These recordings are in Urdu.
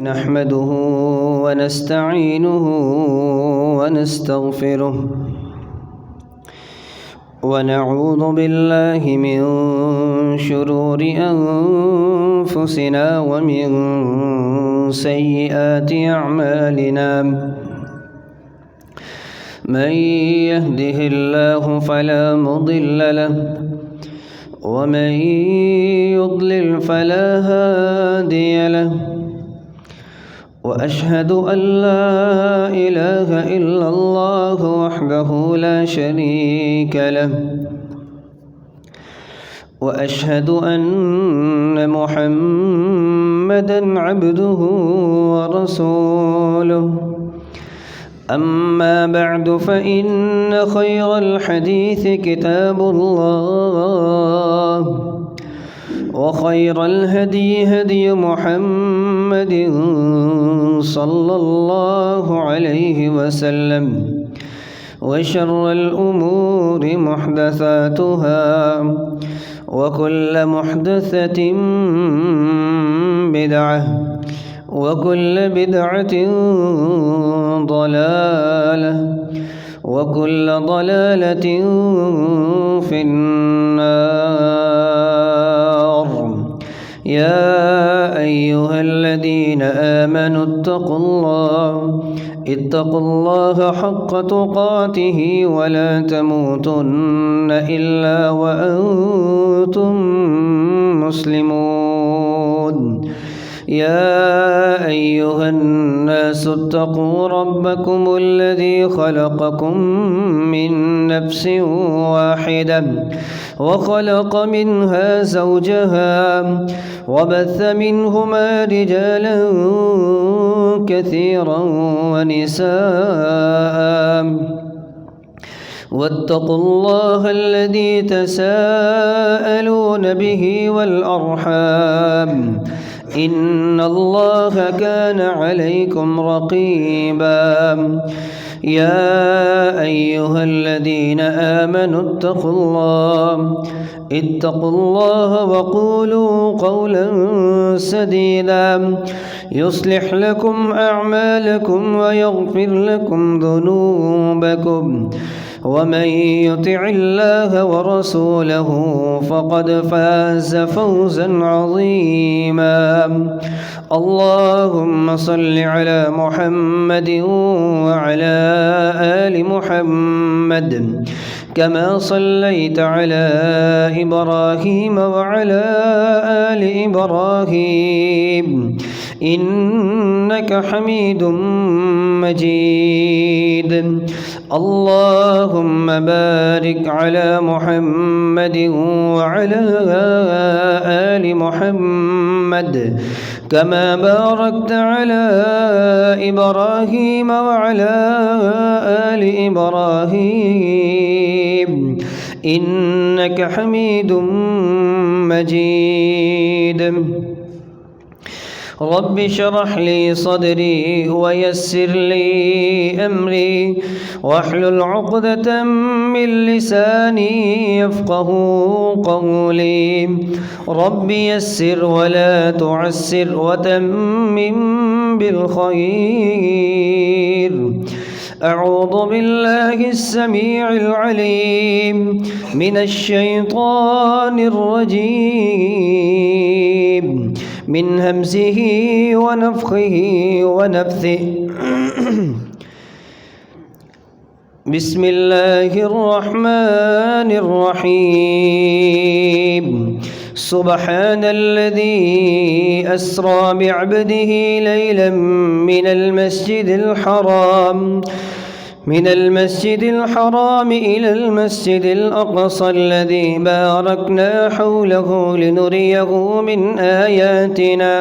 نحمده ونستعينه ونستغفره ونعوذ بالله من شرور أنفسنا ومن سيئات أعمالنا من يهده الله فلا مضل له ومن يضلل فلا هادي له وأشهد أن لا إله إلا الله وحده لا شريك له وأشهد أن محمدًا عبده ورسوله أما بعد فإن خير الحديث كتاب الله وخير الهدي هدي محمد صلى الله عليه وسلم وشر الأمور محدثاتها وكل محدثة بدعة وكل بدعة ضلالة وكل ضلالة في النار. يا أيها الذين آمنوا اتقوا الله حق تقاته ولا تموتن إلا وأنتم مسلمون. يا أيها الناس اتقوا ربكم الذي خلقكم من نفس واحدة وخلق منها زوجها وبث منهما رجالا كثيرا ونساء واتقوا الله الذي تساءلون به والأرحام إن الله كان عليكم رقيبا. يا أيها الذين آمنوا اتقوا الله وقولوا قولا سديدا يصلح لكم أعمالكم ويغفر لكم ذنوبكم ومن يطع الله ورسوله فقد فاز فوزا عظيما. اللهم صل على محمد وعلى آل محمد كما صليت على إبراهيم وعلى آل إبراهيم إنك حميد مجيد. اللهم بارك على محمد وعلى آل محمد كما باركت على إبراهيم وعلى آل إبراهيم إنك حميد مجيد. رب اشرح لي صدري ويسر لي أمري واحلل عقدة من لساني يفقه قولي. رب يسر ولا تعسر وتمم بالخير. أعوذ بالله السميع العليم من الشيطان الرجيم من همزه ونفخه ونفثه. بسم الله الرحمن الرحيم. سبحان الذي أسرى بعبده ليلا من المسجد الحرام إلى المسجد الأقصى الذي باركنا حوله لنريه من آياتنا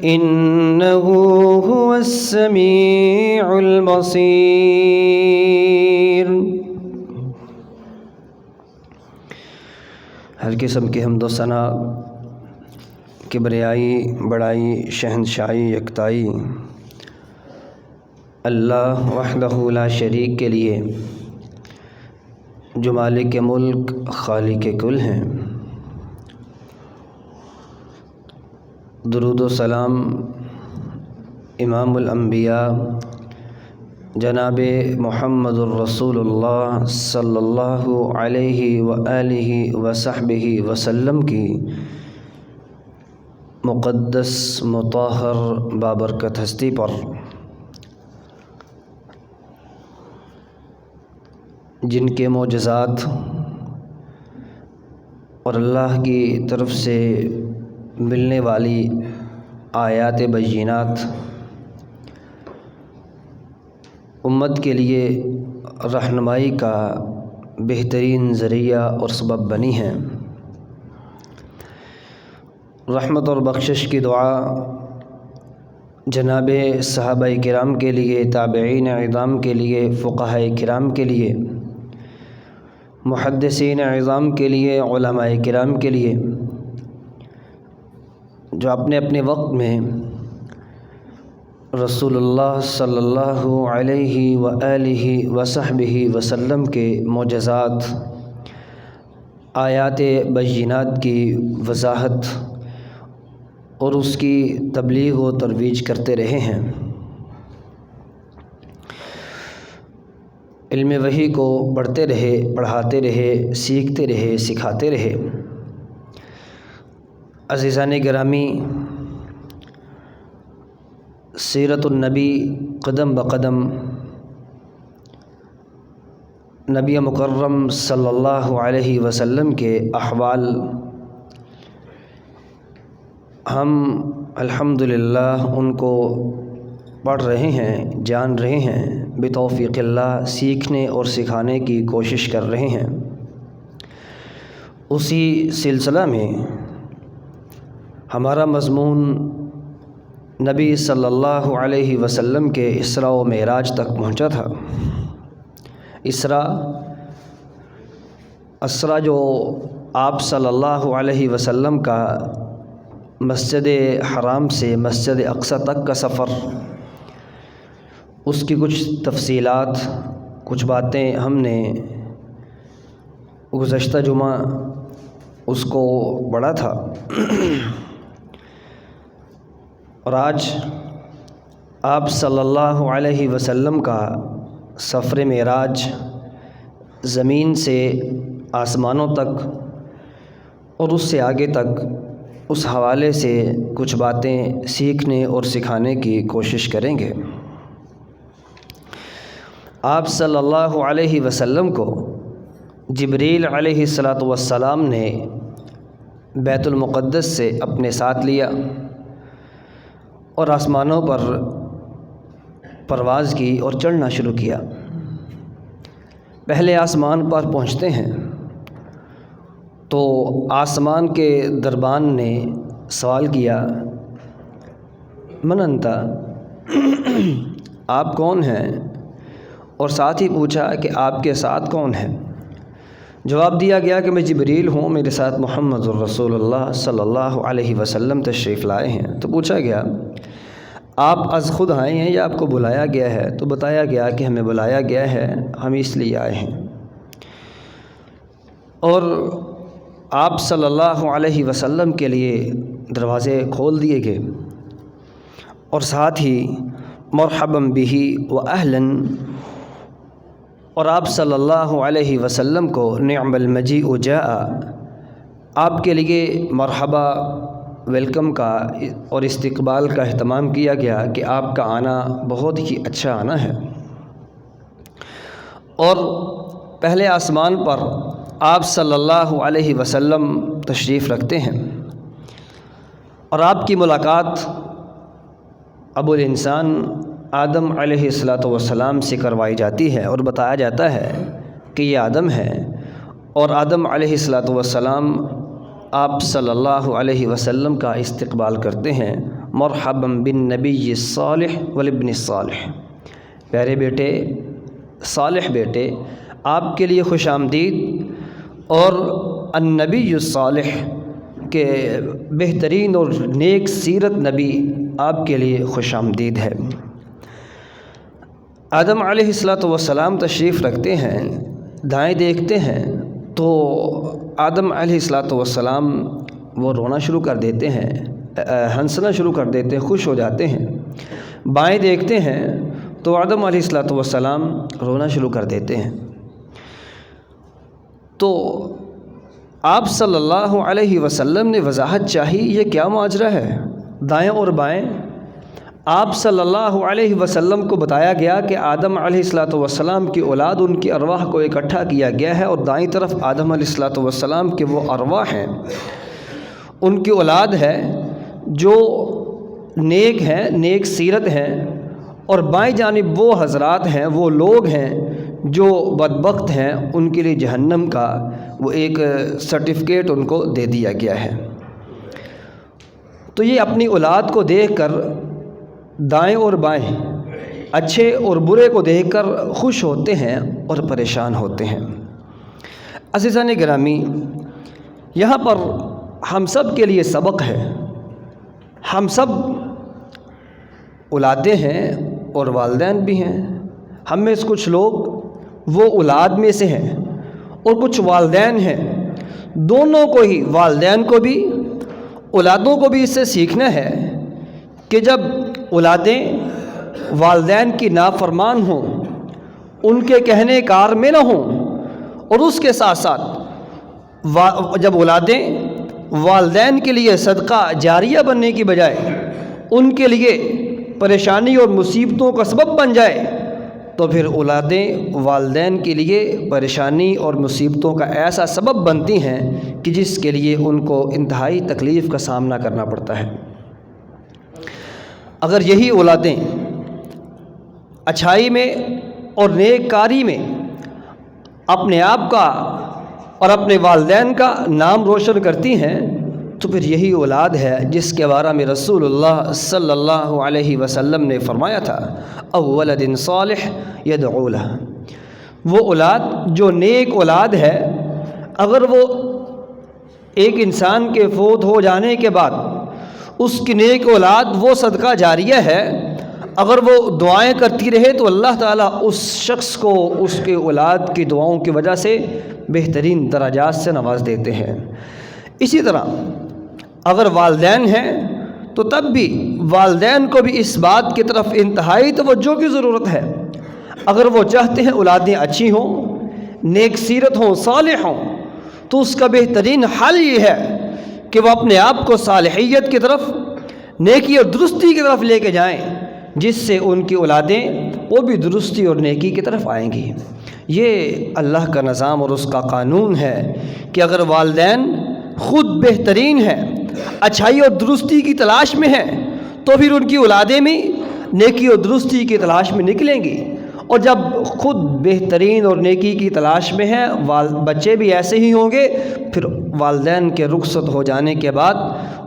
إنه هو السميع البصير. ہر قسم کی حمد و ثنا، کبریائی، بڑائی، شہنشاہی، یکتائی اللہ وحدہ لا شریک کے لیے، جو مالک ملک، خالق کل ہیں۔ درود و سلام امام الانبیاء جناب محمد الرسول اللہ صلی اللہ علیہ وآلہ وصحبہ وسلم کی مقدس مطہر بابرکت ہستی پر جن کے معجزات اور اللہ کی طرف سے ملنے والی آیات بینات امت کے لیے رہنمائی کا بہترین ذریعہ اور سبب بنی ہیں، رحمت اور بخشش کی دعا جناب صحابہ کرام کے لیے، تابعین اعظام کے لیے، فقہاء کرام کے لیے، محدثین اعظام کے لیے، علماء کرام کے لیے، جو اپنے اپنے وقت میں رسول اللہ صلی اللہ علیہ وآلہ وصحبہ وسلم کے معجزات، آیات بینات کی وضاحت اور اس کی تبلیغ و ترویج کرتے رہے ہیں، علم وحی کو پڑھتے رہے، پڑھاتے رہے، سیکھتے رہے، سکھاتے رہے۔ عزیزان گرامی، سیرت النبی قدم بقدم نبی مکرم صلی اللہ علیہ وسلم کے احوال ہم الحمدللہ ان کو پڑھ رہے ہیں، جان رہے ہیں، بتوفیق اللہ سیکھنے اور سکھانے کی کوشش کر رہے ہیں۔ اسی سلسلہ میں ہمارا مضمون نبی صلی اللہ علیہ وسلم کے اسراء و معراج تک پہنچا تھا۔ اسراء جو آپ صلی اللہ علیہ وسلم کا مسجد حرام سے مسجد اقصی تک کا سفر، اس کی کچھ تفصیلات، کچھ باتیں ہم نے گزشتہ جمعہ اس کو پڑھا تھا، اور آج آپ صلی اللہ علیہ وسلم کا سفر معراج زمین سے آسمانوں تک اور اس سے آگے تک، اس حوالے سے کچھ باتیں سیکھنے اور سکھانے کی کوشش کریں گے۔ آپ صلی اللہ علیہ وسلم کو جبریل علیہ السلام نے بیت المقدس سے اپنے ساتھ لیا اور آسمانوں پر پرواز کی اور چڑھنا شروع کیا۔ پہلے آسمان پر پہنچتے ہیں تو آسمان کے دربان نے سوال کیا، من انت، آپ کون ہیں؟ اور ساتھ ہی پوچھا کہ آپ کے ساتھ کون ہے؟ جواب دیا گیا کہ میں جبریل ہوں، میرے ساتھ محمد الرسول اللہ صلی اللہ علیہ وسلم تشریف لائے ہیں۔ تو پوچھا گیا، آپ از خود آئے ہیں یا آپ کو بلایا گیا ہے؟ تو بتایا گیا کہ ہمیں بلایا گیا ہے، ہم اس لیے آئے ہیں۔ اور آپ صلی اللہ علیہ وسلم کے لیے دروازے کھول دیے گئے، اور ساتھ ہی مرحبا بہ و اہلا، اور آپ صلی اللہ علیہ وسلم کو نعم المجیء جاء، آپ کے لیے مرحبا، ویلکم کا اور استقبال کا اہتمام کیا گیا کہ آپ کا آنا بہت ہی اچھا آنا ہے۔ اور پہلے آسمان پر آپ صلی اللہ علیہ وسلم تشریف رکھتے ہیں، اور آپ کی ملاقات ابو الانسان آدم علیہ السلام سے کروائی جاتی ہے، اور بتایا جاتا ہے کہ یہ آدم ہے، اور آدم علیہ السلام آپ صلی اللہ علیہ وسلم کا استقبال کرتے ہیں، مرحبا بالنبی الصالح والابن الصالح، پیارے بیٹے، صالح بیٹے، آپ کے لیے خوش آمدید، اور النبی الصالح کے بہترین اور نیک سیرت نبی آپ کے لیے خوش آمدید ہے۔ آدم علیہ السلام تشریف رکھتے ہیں، دائیں دیکھتے ہیں تو آدم علیہ السلام وہ رونا شروع کر دیتے ہیں، ہنسنا شروع کر دیتے ہیں، خوش ہو جاتے ہیں۔ بائیں دیکھتے ہیں تو آدم علیہ السلام رونا شروع کر دیتے ہیں۔ تو آپ صلی اللہ علیہ وسلم نے وضاحت چاہی یہ کیا ماجرا ہے، دائیں اور بائیں۔ آپ صلی اللہ علیہ وسلم کو بتایا گیا کہ آدم علیہ السلام کی اولاد، ان کی ارواح کو اکٹھا کیا گیا ہے، اور دائیں طرف آدم علیہ السلام کے وہ ارواح ہیں، ان کی اولاد ہے جو نیک ہیں، نیک سیرت ہیں، اور بائیں جانب وہ حضرات ہیں، وہ لوگ ہیں جو بدبخت ہیں، ان کے لیے جہنم کا وہ ایک سرٹیفکیٹ ان کو دے دیا گیا ہے۔ تو یہ اپنی اولاد کو دیکھ کر دائیں اور بائیں، اچھے اور برے کو دیکھ کر خوش ہوتے ہیں اور پریشان ہوتے ہیں۔ عزیزان گرامی، یہاں پر ہم سب کے لیے سبق ہے۔ ہم سب اولادیں ہیں اور والدین بھی ہیں۔ ہم میں سے کچھ لوگ وہ اولاد میں سے ہیں اور کچھ والدین ہیں۔ دونوں کو ہی، والدین کو بھی اولادوں کو بھی اس سے سیکھنا ہے کہ جب اولادیں والدین کی نافرمان ہوں، ان کے کہنے کار میں نہ ہوں، اور اس کے ساتھ ساتھ جب اولادیں والدین کے لیے صدقہ جاریہ بننے کی بجائے ان کے لیے پریشانی اور مصیبتوں کا سبب بن جائے، تو پھر اولادیں والدین کے لیے پریشانی اور مصیبتوں کا ایسا سبب بنتی ہیں کہ جس کے لیے ان کو انتہائی تکلیف کا سامنا کرنا پڑتا ہے۔ اگر یہی اولادیں اچھائی میں اور نیک کاری میں اپنے آپ کا اور اپنے والدین کا نام روشن کرتی ہیں، تو پھر یہی اولاد ہے جس کے بارے میں رسول اللہ صلی اللہ علیہ وسلم نے فرمایا تھا، اولد صالح یدعو لہ۔ وہ اولاد جو نیک اولاد ہے، اگر وہ ایک انسان کے فوت ہو جانے کے بعد اس کی نیک اولاد وہ صدقہ جاریہ ہے، اگر وہ دعائیں کرتی رہے تو اللہ تعالیٰ اس شخص کو اس کے اولاد کی دعاؤں کی وجہ سے بہترین درجات سے نواز دیتے ہیں۔ اسی طرح اگر والدین ہیں تو تب بھی والدین کو بھی اس بات کی طرف انتہائی توجہ کی ضرورت ہے۔ اگر وہ چاہتے ہیں اولادیں اچھی ہوں، نیک سیرت ہوں، صالح ہوں، تو اس کا بہترین حل یہ ہے کہ وہ اپنے آپ کو صالحیت کی طرف، نیکی اور درستی کی طرف لے کے جائیں، جس سے ان کی اولادیں وہ بھی درستی اور نیکی کی طرف آئیں گی۔ یہ اللہ کا نظام اور اس کا قانون ہے کہ اگر والدین خود بہترین ہیں، اچھائی اور درستی کی تلاش میں ہیں، تو پھر ان کی اولادیں بھی نیکی اور درستی کی تلاش میں نکلیں گی، اور جب خود بہترین اور نیکی کی تلاش میں ہیں، بچے بھی ایسے ہی ہوں گے، پھر والدین کے رخصت ہو جانے کے بعد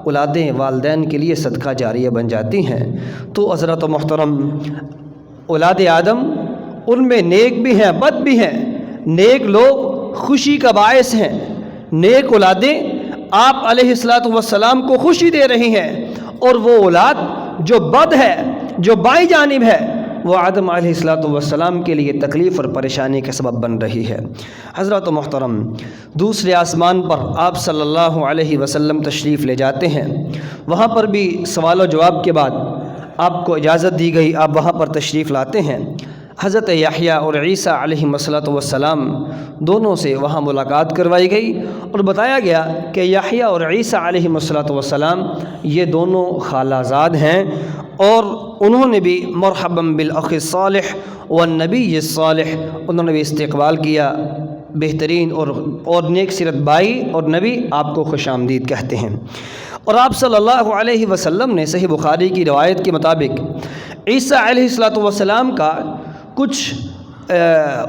اولادیں والدین کے لیے صدقہ جاریہ بن جاتی ہیں۔ تو حضرت محترم، اولاد آدم ان میں نیک بھی ہیں، بد بھی ہیں۔ نیک لوگ خوشی کا باعث ہیں، نیک اولادیں آپ علیہ السلام کو خوشی دے رہی ہیں، اور وہ اولاد جو بد ہے، جو بائیں جانب ہے، وہ آدم علیہ السلام کے لیے تکلیف اور پریشانی کا سبب بن رہی ہے۔ حضرت محترم، دوسرے آسمان پر آپ صلی اللہ علیہ وسلم تشریف لے جاتے ہیں۔ وہاں پر بھی سوال و جواب کے بعد آپ کو اجازت دی گئی، آپ وہاں پر تشریف لاتے ہیں۔ حضرت یحییٰ اور عیسیٰ علیہ السلام دونوں سے وہاں ملاقات کروائی گئی، اور بتایا گیا کہ یحییٰ اور عیسیٰ علیہ السلام یہ دونوں خالہ زاد ہیں، اور انہوں نے بھی مرحبا بالاخ الصالح والنبی الصالح، انہوں نے بھی استقبال کیا۔ بہترین اور نیک سیرت بھائی اور نبی آپ کو خوش آمدید کہتے ہیں۔ اور آپ صلی اللہ علیہ وسلم نے صحیح بخاری کی روایت کے مطابق عیسیٰ علیہ السلام کا کچھ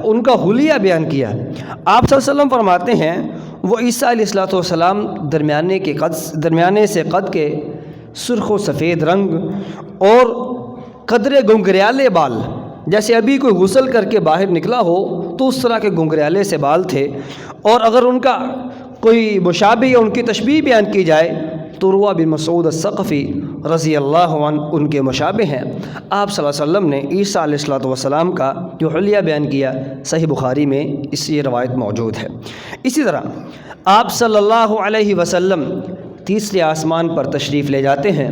ان کا حلیہ بیان کیا۔ آپ صلی اللہ علیہ وسلم فرماتے ہیں، وہ عیسیٰ علیہ السلام درمیانے سے قد کے سرخ و سفید رنگ اور قدرے گنگریالے بال، جیسے ابھی کوئی غسل کر کے باہر نکلا ہو تو اس طرح کے گنگریالے سے بال تھے، اور اگر ان کا کوئی مشابہ یا ان کی تشبیہ بیان کی جائے تو عروہ بن مسعود الثقفی رضی اللہ عنہ ان کے مشابہ ہیں۔ آپ صلی اللہ علیہ وسلم نے عیسیٰ علیہ السلام کا جو حلیہ بیان کیا، صحیح بخاری میں اس یہ روایت موجود ہے۔ اسی طرح آپ صلی اللہ علیہ وسلم تیسرے آسمان پر تشریف لے جاتے ہیں۔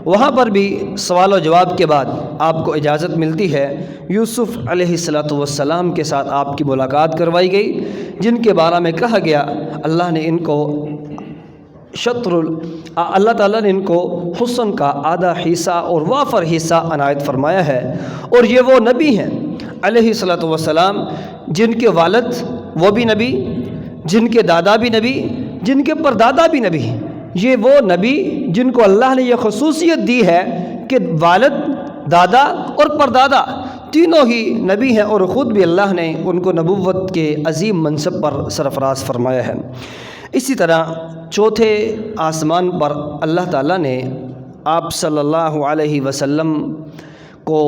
وہاں پر بھی سوال و جواب کے بعد آپ کو اجازت ملتی ہے یوسف علیہ السلام کے ساتھ آپ کی ملاقات کروائی گئی، جن کے بارے میں کہا گیا اللہ نے ان کو اللہ تعالیٰ نے ان کو حسن کا آدھا حصہ اور وافر حصہ عنایت فرمایا ہے، اور یہ وہ نبی ہیں علیہ السلام جن کے والد وہ بھی نبی، جن کے دادا بھی نبی، جن کے پردادا بھی نبی۔ یہ وہ نبی جن کو اللہ نے یہ خصوصیت دی ہے کہ والد، دادا اور پردادا تینوں ہی نبی ہیں، اور خود بھی اللہ نے ان کو نبوت کے عظیم منصب پر سرفراز فرمایا ہے۔ اسی طرح چوتھے آسمان پر اللہ تعالیٰ نے آپ صلی اللہ علیہ وسلم کو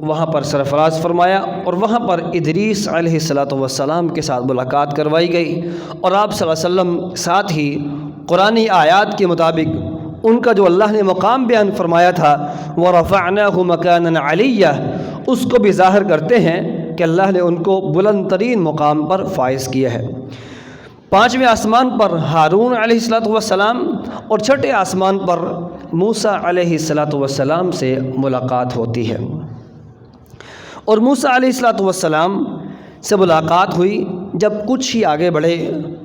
وہاں پر سرفراز فرمایا، اور وہاں پر ادریس علیہ السلام کے ساتھ ملاقات کروائی گئی، اور آپ صلی اللہ علیہ وسلم ساتھ ہی قرآنی آیات کے مطابق ان کا جو اللہ نے مقام بیان فرمایا تھا وَرَفَعْنَاهُ مَكَانًا عَلِيًّا، اس کو بھی ظاہر کرتے ہیں کہ اللہ نے ان کو بلند ترین مقام پر فائز کیا ہے۔ پانچویں آسمان پر ہارون علیہ السلام اور چھٹے آسمان پر موسیٰ علیہ السلام سے ملاقات ہوتی ہے، اور موسیٰ علیہ السلام سے ملاقات ہوئی۔ جب کچھ ہی آگے بڑھے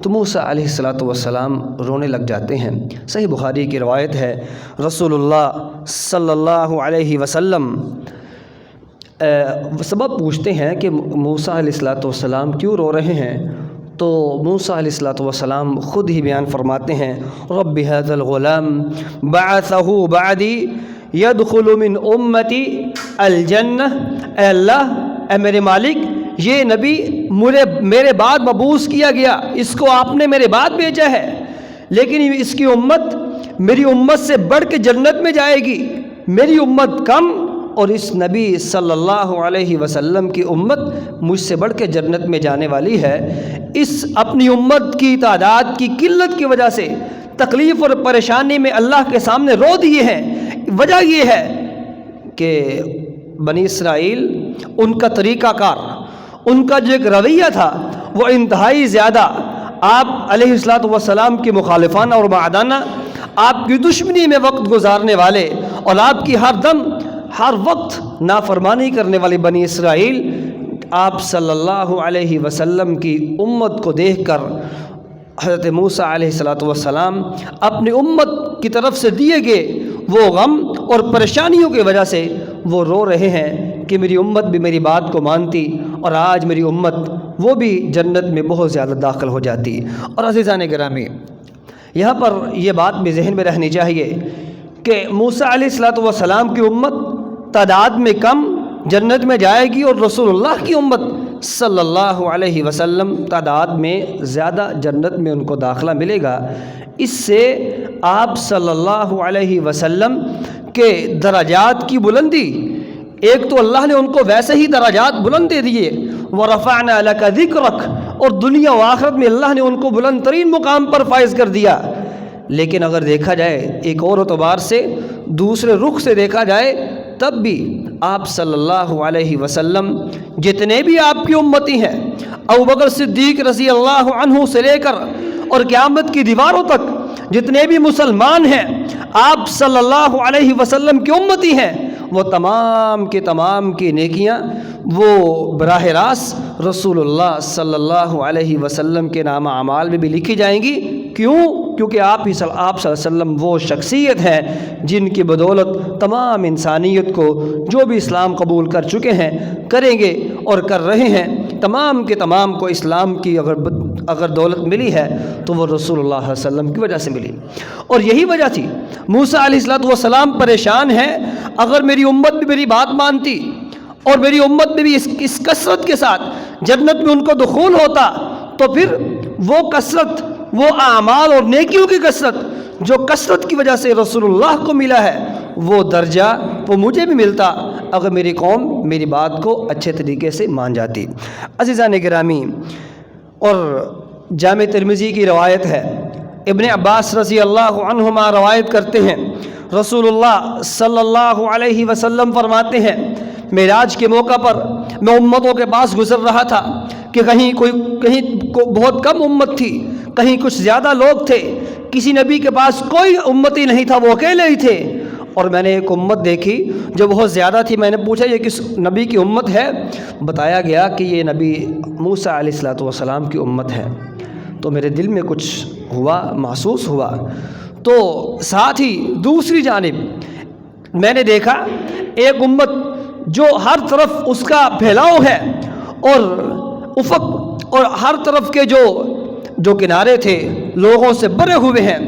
تو موسیٰ علیہ السلام رونے لگ جاتے ہیں۔ صحیح بخاری کی روایت ہے، رسول اللہ صلی اللہ علیہ وسلم سبب پوچھتے ہیں کہ موسیٰ علیہ السلام کیوں رو رہے ہیں، تو موسیٰ علیہ السلام خود ہی بیان فرماتے ہیں، رب هذا الغلام بعثه بعدی يدخل من امتی الجنہ، اے اللہ، اے میرے مالک، یہ نبی میرے بعد مبعوث کیا گیا، اس کو آپ نے میرے بعد بھیجا ہے، لیکن اس کی امت میری امت سے بڑھ کے جنت میں جائے گی، میری امت کم اور اس نبی صلی اللہ علیہ وسلم کی امت مجھ سے بڑھ کے جنت میں جانے والی ہے۔ اس اپنی امت کی تعداد کی قلت کی وجہ سے تکلیف اور پریشانی میں اللہ کے سامنے رو دیے ہیں۔ وجہ یہ ہے کہ بنی اسرائیل، ان کا طریقہ کار، ان کا جو ایک رویہ تھا وہ انتہائی زیادہ آپ علیہ السلام کی مخالفانہ اور معادانہ، آپ کی دشمنی میں وقت گزارنے والے اور آپ کی ہر دم ہر وقت نافرمانی کرنے والی بنی اسرائیل آپ صلی اللہ علیہ وسلم کی امت کو دیکھ کر حضرت موسیٰ علیہ السلام اپنی امت کی طرف سے دیے گئے وہ غم اور پریشانیوں کی وجہ سے وہ رو رہے ہیں کہ میری امت بھی میری بات کو مانتی اور آج میری امت وہ بھی جنت میں بہت زیادہ داخل ہو جاتی۔ اور عزیزان گرامی، یہاں پر یہ بات بھی ذہن میں رہنی چاہیے کہ موسیٰ علیہ السلام کی امت تعداد میں کم جنت میں جائے گی، اور رسول اللہ کی امت صلی اللہ علیہ وسلم تعداد میں زیادہ جنت میں ان کو داخلہ ملے گا۔ اس سے آپ صلی اللہ علیہ وسلم کے درجات کی بلندی، ایک تو اللہ نے ان کو ویسے ہی درجات بلند دے دیے، وَرَفَعْنَا لَكَ ذِكْرَكَ، اور دنیا و آخرت میں اللہ نے ان کو بلند ترین مقام پر فائز کر دیا۔ لیکن اگر دیکھا جائے ایک اور اعتبار سے، دوسرے رخ سے دیکھا جائے، تب بھی آپ صلی اللہ علیہ وسلم جتنے بھی آپ کی امتی ہیں، ابوبکر صدیق رضی اللہ عنہ سے لے کر اور قیامت کی دیواروں تک جتنے بھی مسلمان ہیں، آپ صلی اللہ علیہ وسلم کی امتی ہیں، وہ تمام کی نیکیاں وہ براہ راست رسول اللہ صلی اللہ علیہ وسلم کے نام اعمال میں بھی لکھی جائیں گی۔ کیوں؟ کیونکہ آپ صلی اللہ علیہ وسلم وہ شخصیت ہیں جن کی بدولت تمام انسانیت کو جو بھی اسلام قبول کر چکے ہیں، کریں گے اور کر رہے ہیں، تمام کے تمام کو اسلام کی اگر دولت ملی ہے تو وہ رسول اللہ صلی اللہ علیہ وسلم کی وجہ سے ملی۔ اور یہی وجہ تھی موسیٰ علیہ السلام پریشان ہیں، اگر میری امت بھی میری بات مانتی اور میری امت میں بھی اس کثرت کے ساتھ جنت میں ان کو دخول ہوتا، تو پھر وہ کثرت، وہ اعمال اور نیکیوں کی کثرت جو کثرت کی وجہ سے رسول اللہ کو ملا ہے، وہ درجہ وہ مجھے بھی ملتا اگر میری قوم میری بات کو اچھے طریقے سے مان جاتی۔ عزیزان گرامی، اور جامع ترمذی کی روایت ہے، ابن عباس رضی اللہ عنہما روایت کرتے ہیں، رسول اللہ صلی اللہ علیہ وسلم فرماتے ہیں، معراج کے موقع پر میں امتوں کے پاس گزر رہا تھا کہ کہیں بہت کم امت تھی، کہیں کچھ زیادہ لوگ تھے، کسی نبی کے پاس کوئی امتی نہیں تھا، وہ اکیلے ہی تھے، اور میں نے ایک امت دیکھی جو بہت زیادہ تھی. میں نے پوچھا یہ کس نبی کی امت ہے؟ بتایا گیا کہ یہ نبی موسیٰ علیہ السلام کی امت ہے. تو میرے دل میں کچھ ہوا، محسوس ہوا. تو ساتھ ہی دوسری جانب میں نے دیکھا ایک امت جو ہر طرف اس کا پھیلاؤ ہے اور افق اور ہر طرف کے جو کنارے تھے لوگوں سے بھرے ہوئے ہیں،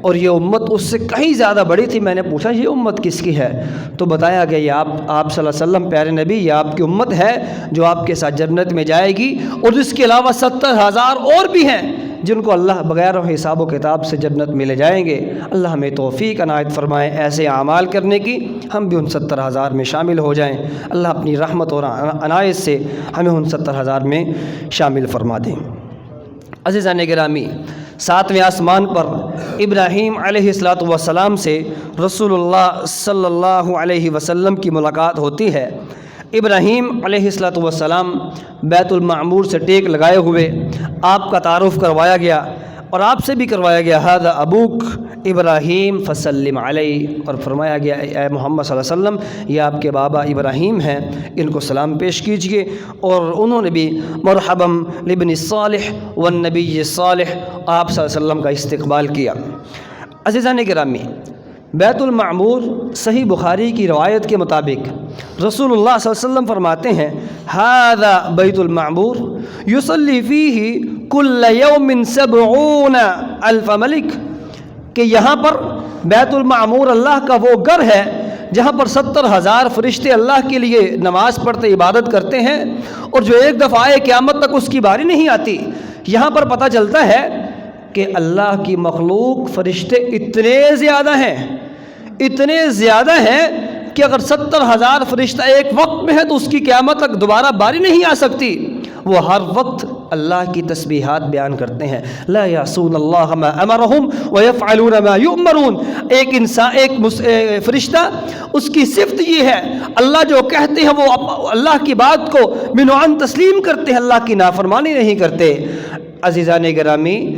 اور یہ امت اس سے کہیں زیادہ بڑی تھی. میں نے پوچھا یہ امت کس کی ہے؟ تو بتایا گیا یہ آپ صلی اللہ علیہ وسلم پیارے نبی، یہ آپ کی امت ہے جو آپ کے ساتھ جنت میں جائے گی، اور اس کے علاوہ 70,000 اور بھی ہیں جن کو اللہ بغیر حساب و کتاب سے جنت میں لے جائیں گے. اللہ ہمیں توفیق عنایت فرمائے ایسے اعمال کرنے کی، ہم بھی ان 70,000 میں شامل ہو جائیں. اللہ اپنی رحمت اور عنایت سے ہمیں ان 70,000 میں شامل فرما دیں. عزیزان گرامی، 7ویں آسمان پر ابراہیم علیہ السلام سے رسول اللہ صلی اللہ علیہ وسلم کی ملاقات ہوتی ہے. ابراہیم علیہ السلام بیت المعمور سے ٹیک لگائے ہوئے آپ کا تعارف کروایا گیا، اور آپ سے بھی کروایا گیا ھذا ابوک ابراہیم فسلم علیہ، اور فرمایا گیا اے محمد صلی اللہ علیہ وسلم یہ آپ کے بابا ابراہیم ہیں، ان کو سلام پیش کیجئے. اور انہوں نے بھی مرحبا لابن الصالح والنبی الصالح آپ صلی اللہ علیہ وسلم کا استقبال کیا. عزیزان گرامی، بیت المعمور صحیح بخاری کی روایت کے مطابق رسول اللہ صلی اللہ علیہ وسلم فرماتے ہیں ھذا بیت المعمور یصلی فیہ کل یوم 70,000 ملک، کہ یہاں پر بیت المعمور اللہ کا وہ گھر ہے جہاں پر 70,000 فرشتے اللہ کے لیے نماز پڑھتے عبادت کرتے ہیں، اور جو ایک دفعہ آئے قیامت تک اس کی باری نہیں آتی. یہاں پر پتہ چلتا ہے کہ اللہ کی مخلوق فرشتے اتنے زیادہ ہیں کہ اگر 70,000 فرشتہ ایک وقت میں ہے تو اس کی قیامت تک دوبارہ باری نہیں آ سکتی. وہ ہر وقت اللہ کی تسبیحات بیان کرتے ہیں. لا یعصون اللہ ما امرہم ویفعلون ما یؤمرون. ایک فرشتہ اس کی صفت یہ ہے اللہ جو کہتے ہیں وہ اللہ کی بات کو بنوعن تسلیم کرتے ہیں، اللہ کی نافرمانی نہیں کرتے. عزیزان گرامی،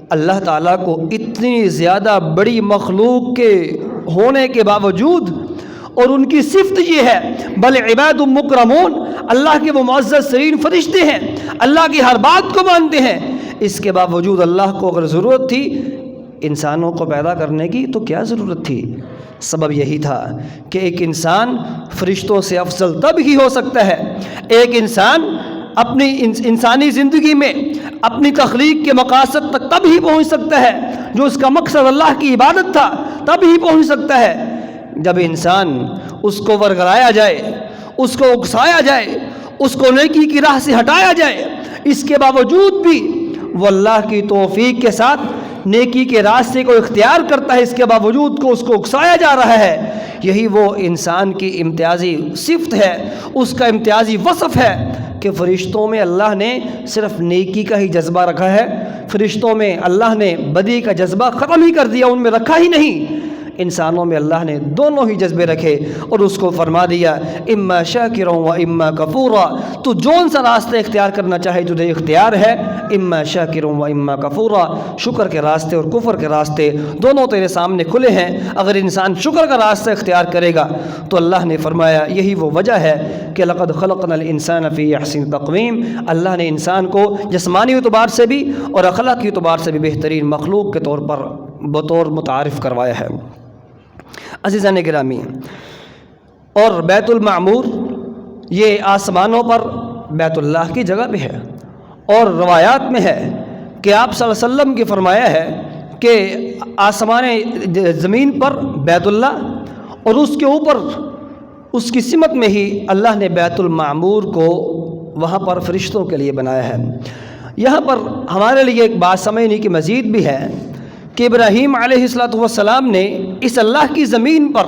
اللہ تعالیٰ کو اتنی زیادہ بڑی مخلوق کے ہونے کے باوجود، اور ان کی صفت یہ ہے بل عباد مکرمون، اللہ کے وہ معزز ترین فرشتے ہیں، اللہ کی ہر بات کو مانتے ہیں. اس کے باوجود اللہ کو اگر ضرورت تھی انسانوں کو پیدا کرنے کی تو کیا ضرورت تھی؟ سبب یہی تھا کہ ایک انسان فرشتوں سے افضل تب ہی ہو سکتا ہے. ایک انسان اپنی انسانی زندگی میں اپنی تخلیق کے مقاصد تک تب ہی پہنچ سکتا ہے، جو اس کا مقصد اللہ کی عبادت تھا تب ہی پہنچ سکتا ہے جب انسان اس کو ورگلایا جائے، اس کو اکسایا جائے، اس کو نیکی کی راہ سے ہٹایا جائے. اس کے باوجود بھی وہ اللہ کی توفیق کے ساتھ نیکی کے راستے کو اختیار کرتا ہے، اس کے باوجود کو اس کو اکسایا جا رہا ہے. یہی وہ انسان کی امتیازی صفت ہے، اس کا امتیازی وصف ہے کہ فرشتوں میں اللہ نے صرف نیکی کا ہی جذبہ رکھا ہے، فرشتوں میں اللہ نے بدی کا جذبہ ختم ہی کر دیا، ان میں رکھا ہی نہیں. انسانوں میں اللہ نے دونوں ہی جذبے رکھے اور اس کو فرما دیا اما شاکرا و اما کفورا، تو جون سا راستہ اختیار کرنا چاہے تجھے اختیار ہے، اما شاکرا و اما کفورا، شکر کے راستے اور کفر کے راستے دونوں تیرے سامنے کھلے ہیں. اگر انسان شکر کا راستہ اختیار کرے گا تو اللہ نے فرمایا یہی وہ وجہ ہے کہ لقد خلقنا الانسان فی احسن تقویم، اللہ نے انسان کو جسمانی اعتبار سے بھی اور اخلاقی اعتبار سے بھی بہترین مخلوق کے طور پر بطور متعارف کروایا ہے. عزیزان گرامی، اور بیت المعمور یہ آسمانوں پر بیت اللہ کی جگہ پہ ہے، اور روایات میں ہے کہ آپ صلی اللہ علیہ وسلم کی فرمایا ہے کہ آسمان زمین پر بیت اللہ، اور اس کے اوپر اس کی سمت میں ہی اللہ نے بیت المعمور کو وہاں پر فرشتوں کے لیے بنایا ہے. یہاں پر ہمارے لیے ایک بات سمجھنے کی مزید بھی ہے کہ ابراہیم علیہ السلام نے اس اللہ کی زمین پر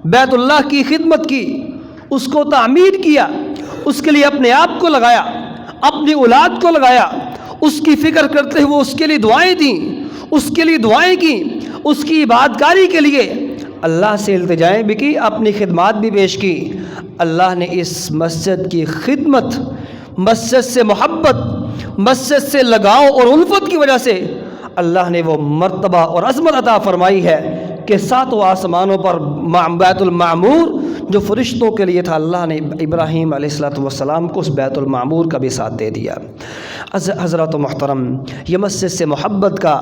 بیت اللہ کی خدمت کی، اس کو تعمیر کیا، اس کے لیے اپنے آپ کو لگایا، اپنی اولاد کو لگایا، اس کی فکر کرتے ہوئے اس کے لیے دعائیں دیں، اس کے لیے دعائیں کی، اس کی عبادتگاری کے لیے اللہ سے التجائیں بھی کی، اپنی خدمات بھی پیش کی. اللہ نے اس مسجد کی خدمت، مسجد سے محبت، مسجد سے لگاؤ اور الفت کی وجہ سے اللہ نے وہ مرتبہ اور عظمت عطا فرمائی ہے کہ 7 آسمانوں پر بیت المعمور جو فرشتوں کے لیے تھا، اللہ نے ابراہیم علیہ السلام کو اس بیت المعمور کا بھی ساتھ دے دیا۔ حضرات محترم، یہ مسجد سے محبت کا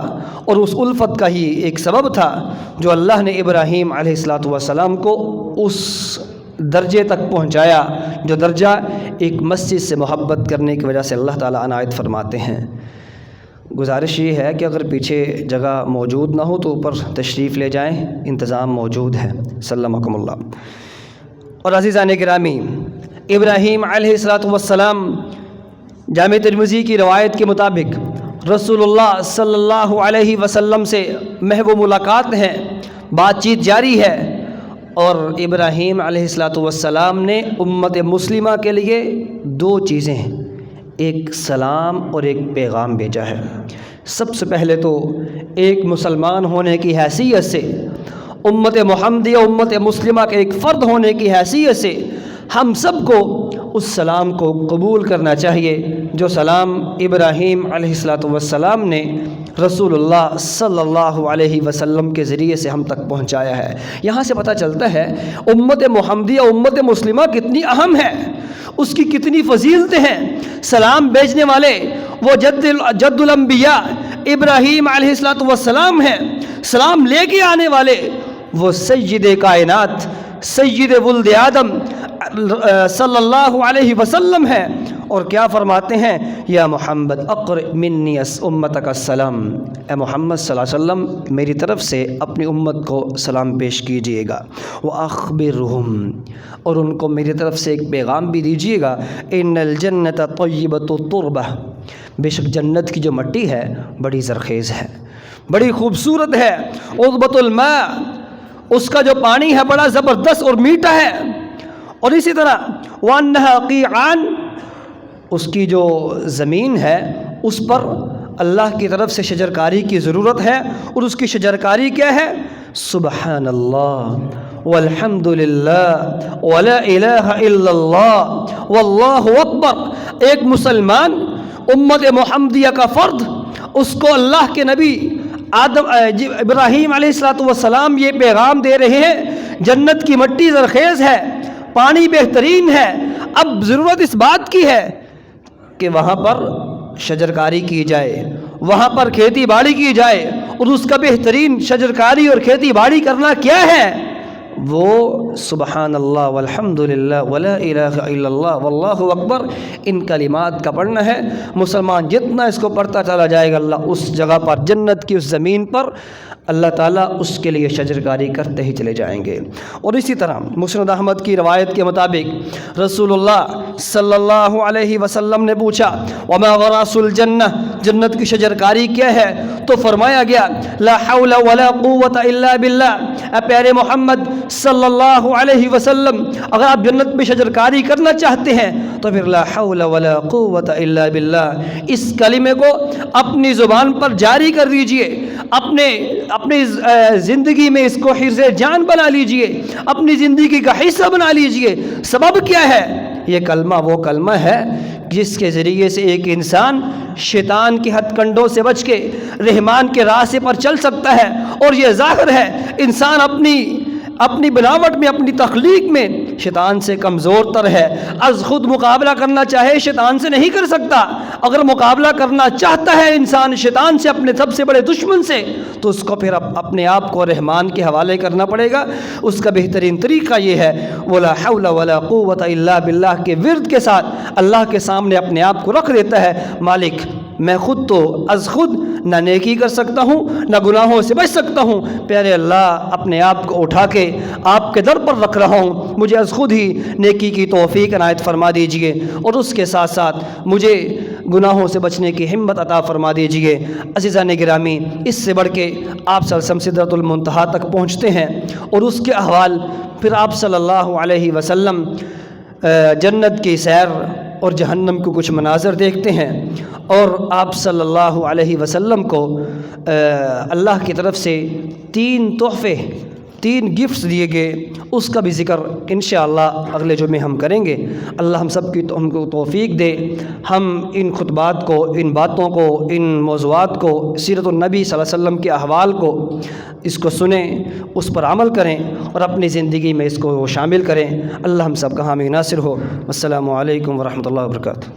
اور اس الفت کا ہی ایک سبب تھا جو اللہ نے ابراہیم علیہ السلام کو اس درجے تک پہنچایا جو درجہ ایک مسجد سے محبت کرنے کی وجہ سے اللہ تعالیٰ عنایت فرماتے ہیں۔ گزارش یہ ہے کہ اگر پیچھے جگہ موجود نہ ہو تو اوپر تشریف لے جائیں، انتظام موجود ہے۔ سلمکم اللہ۔ اور عزیزان گرامی، ابراہیم علیہ السلام، جامع ترمذی کی روایت کے مطابق رسول اللہ صلی اللہ علیہ وسلم سے محو ملاقات ہیں، بات چیت جاری ہے، اور ابراہیم علیہ السلام نے امت مسلمہ کے لیے 2 چیزیں ہیں، ایک سلام اور ایک پیغام بھیجا ہے۔ سب سے پہلے تو ایک مسلمان ہونے کی حیثیت سے، امت محمدیہ امت مسلمہ کے ایک فرد ہونے کی حیثیت سے ہم سب کو اس سلام کو قبول کرنا چاہیے جو سلام ابراہیم علیہ السلام نے رسول اللہ صلی اللہ علیہ وسلم کے ذریعے سے ہم تک پہنچایا ہے۔ یہاں سے پتہ چلتا ہے امت محمدیہ امت مسلمہ کتنی اہم ہے، اس کی کتنی فضیلتیں ہیں۔ سلام بھیجنے والے وہ جد الانبیاء ابراہیم علیہ السلام ہیں، سلام لے کے آنے والے وہ سید کائنات سید ولد آدم صلی اللہ علیہ وسلم ہے۔ اور کیا فرماتے ہیں؟ یا محمد اقرئ منی امتک السلام، اے محمد صلی اللہ علیہ وسلم میری طرف سے اپنی امت کو سلام پیش کیجئے گا، وَأَخْبِرْهُمْ، اور ان کو میری طرف سے ایک پیغام بھی دیجئے گا، إِنَّ الْجَنَّةَ طَيِّبَةُ التُّرْبَةِ، بے شک جنت کی جو مٹی ہے بڑی زرخیز ہے، بڑی خوبصورت ہے، عُذْبَةُ الْمَاءِ، اس کا جو پانی ہے بڑا زبردست اور میٹھا ہے، اور اسی طرح وَأَنَّهَا قِيعَانٌ، اس کی جو زمین ہے اس پر اللہ کی طرف سے شجرکاری کی ضرورت ہے، اور اس کی شجرکاری کیا ہے؟ سبحان اللہ والحمد للہ ولا الہ الا اللہ واللہ اکبر۔ ایک مسلمان امت محمدیہ کا فرد، اس کو اللہ کے نبی ابراہیم علیہ السلام یہ پیغام دے رہے ہیں، جنت کی مٹی زرخیز ہے، پانی بہترین ہے، اب ضرورت اس بات کی ہے کہ وہاں پر شجرکاری کی جائے، وہاں پر کھیتی باڑی کی جائے، اور اس کا بہترین شجرکاری اور کھیتی باڑی کرنا کیا ہے؟ وہ سبحان اللہ والحمد للہ ولا الہ الا اللہ واللہ اکبر، ان کلمات کا پڑھنا ہے۔ مسلمان جتنا اس کو پڑھتا چلا جائے گا، اللہ اس جگہ پر جنت کی اس زمین پر اللہ تعالیٰ اس کے لیے شجرکاری کرتے ہی چلے جائیں گے۔ اور اسی طرح مسند احمد کی روایت کے مطابق رسول اللہ صلی اللہ علیہ وسلم نے پوچھا وما غراس الجنہ، جنت کی شجرکاری کیا ہے؟ تو فرمایا گیا لا حول ولا قوت الا باللہ، اے پیارے محمد صلی اللہ علیہ وسلم اگر آپ جنت میں شجرکاری کرنا چاہتے ہیں تو پھر لا حول ولا قوت الا باللہ اس کلمے کو اپنی زبان پر جاری کر دیجئے، اپنی زندگی میں اس کو حرز جان بنا لیجئے، اپنی زندگی کا حصہ بنا لیجئے۔ سبب کیا ہے؟ یہ کلمہ وہ کلمہ ہے جس کے ذریعے سے ایک انسان شیطان کے ہتھ کنڈوں سے بچ کے رحمان کے راستے پر چل سکتا ہے۔ اور یہ ظاہر ہے انسان اپنی بناوٹ میں، اپنی تخلیق میں شیطان سے کمزور تر ہے، از خود مقابلہ کرنا چاہے شیطان سے نہیں کر سکتا۔ اگر مقابلہ کرنا چاہتا ہے انسان شیطان سے، اپنے سب سے بڑے دشمن سے، تو اس کو پھر اپنے آپ کو رحمان کے حوالے کرنا پڑے گا۔ اس کا بہترین طریقہ یہ ہے ولا حول ولا قوت الا باللہ کے ورد کے ساتھ اللہ کے سامنے اپنے آپ کو رکھ دیتا ہے، مالک میں خود تو از خود نہ نیکی کر سکتا ہوں، نہ گناہوں سے بچ سکتا ہوں، پیارے اللہ اپنے آپ کو اٹھا کے آپ کے در پر رکھ رہا ہوں، مجھے از خود ہی نیکی کی توفیق عنایت فرما دیجئے، اور اس کے ساتھ ساتھ مجھے گناہوں سے بچنے کی ہمت عطا فرما دیجئے۔ عزیزان گرامی، اس سے بڑھ کے آپ صلی اللہ علیہ وسلم سدرۃ المنتہا تک پہنچتے ہیں، اور اس کے احوال پھر آپ صلی اللہ علیہ وسلم جنت کی سیر اور جہنم کو کچھ مناظر دیکھتے ہیں، اور آپ صلی اللہ علیہ وسلم کو اللہ کی طرف سے 3 تحفے 3 گفٹس دیے گئے، اس کا بھی ذکر انشاءاللہ اگلے جمعے ہم کریں گے۔ اللہ ہم سب کی ہم کو توفیق دے، ہم ان خطبات کو، ان باتوں کو، ان موضوعات کو، سیرت النبی صلی اللہ علیہ وسلم کے احوال کو، اس کو سنیں، اس پر عمل کریں اور اپنی زندگی میں اس کو شامل کریں۔ اللہ ہم سب کا حامی ناصر ہو۔ السلام علیکم ورحمۃ اللہ وبرکاتہ۔